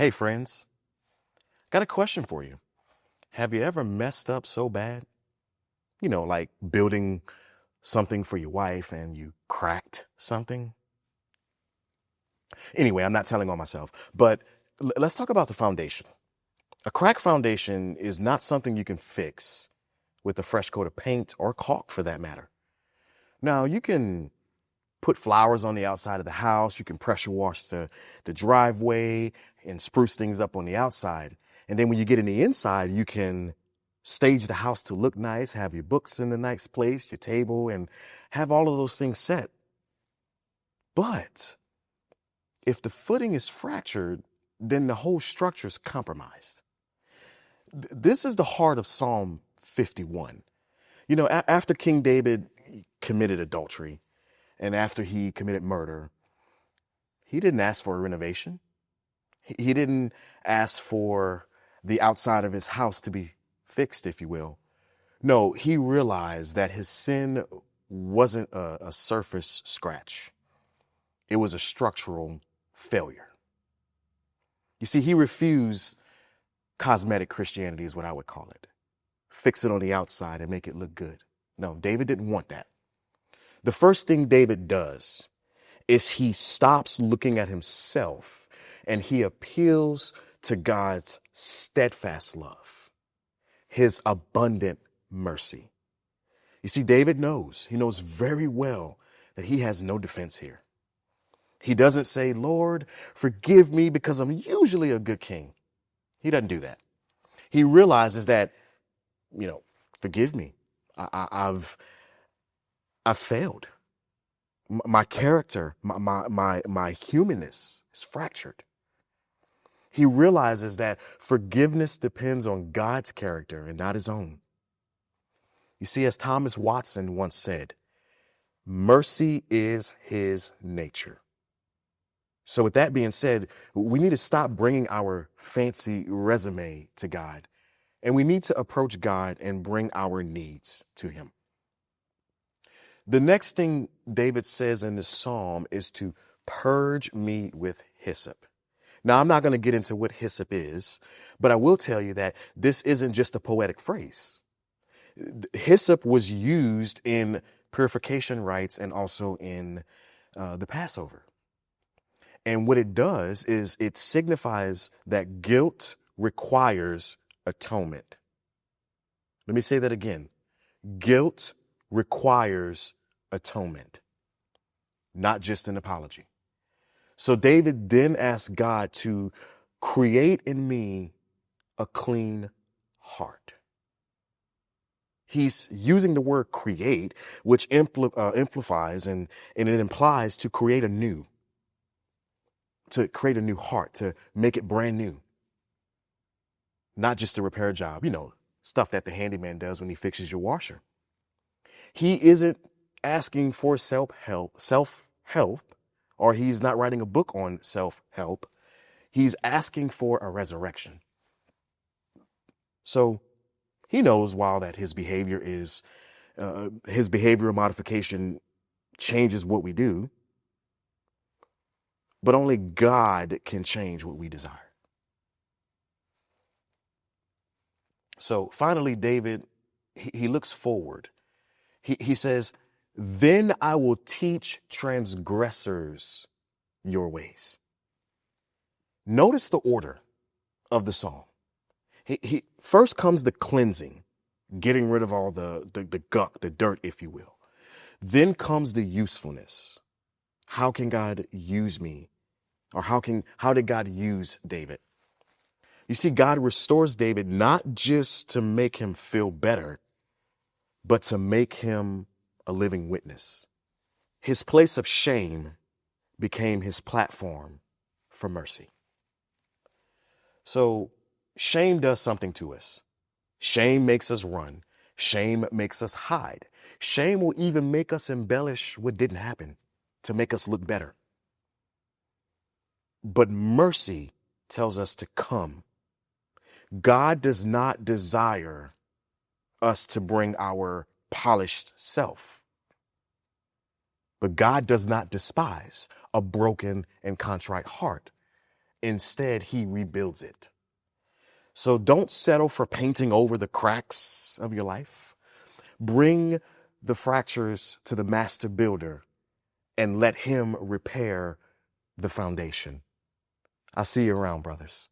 Hey, friends, got a question for you. Have you ever messed up so bad? Like building something for your wife and you cracked something? Anyway, I'm not telling on myself, but let's talk about the foundation. A cracked foundation is not something you can fix with a fresh coat of paint or caulk for that matter. Now, you can put flowers on the outside of the house, you can pressure wash the driveway and spruce things up on the outside. And then when you get in the inside, you can stage the house to look nice, have your books in a nice place, your table, and have all of those things set. But if the footing is fractured, then the whole structure is compromised. This is the heart of Psalm 51. After King David committed adultery and after he committed murder, he didn't ask for a renovation. He didn't ask for the outside of his house to be fixed, if you will. No, he realized that his sin wasn't a surface scratch. It was a structural failure. You see, he refused cosmetic Christianity is what I would call it. Fix it on the outside and make it look good. No, David didn't want that. The first thing David does is he stops looking at himself and he appeals to God's steadfast love, his abundant mercy. You see, David knows, he knows very well that he has no defense here. He doesn't say, Lord, forgive me because I'm usually a good king. He doesn't do that. He realizes that, forgive me. I've failed. My character, my humanness is fractured. He realizes that forgiveness depends on God's character and not his own. You see, as Thomas Watson once said, mercy is his nature. So with that being said, we need to stop bringing our fancy resume to God, and we need to approach God and bring our needs to him. The next thing David says in this psalm is to purge me with hyssop. Now, I'm not going to get into what hyssop is, but I will tell you that this isn't just a poetic phrase. Hyssop was used in purification rites and also in the Passover. And what it does is it signifies that guilt requires atonement. Let me say that again. Guilt requires atonement, not just an apology. So David then asked God to create in me a clean heart. He's using the word create, which amplifies and it implies to create anew, to create a new heart, to make it brand new. Not just a repair job, stuff that the handyman does when he fixes your washer. He isn't asking for self-help, or he's not writing a book on self-help. He's asking for a resurrection. So he knows while that his behavioral modification changes what we do, but only God can change what we desire. So finally, David, he looks forward. He says, then I will teach transgressors your ways. Notice the order of the psalm. He first comes the cleansing, getting rid of all the gunk, the dirt, if you will. Then comes the usefulness. How can God use me? Or how did God use David? You see, God restores David not just to make him feel better, but to make him a living witness. His place of shame became his platform for mercy. So shame does something to us. Shame makes us run. Shame makes us hide. Shame will even make us embellish what didn't happen to make us look better. But mercy tells us to come. God does not desire us to bring our polished self. But God does not despise a broken and contrite heart. Instead, he rebuilds it. So don't settle for painting over the cracks of your life. Bring the fractures to the master builder and let him repair the foundation. I'll see you around, brothers.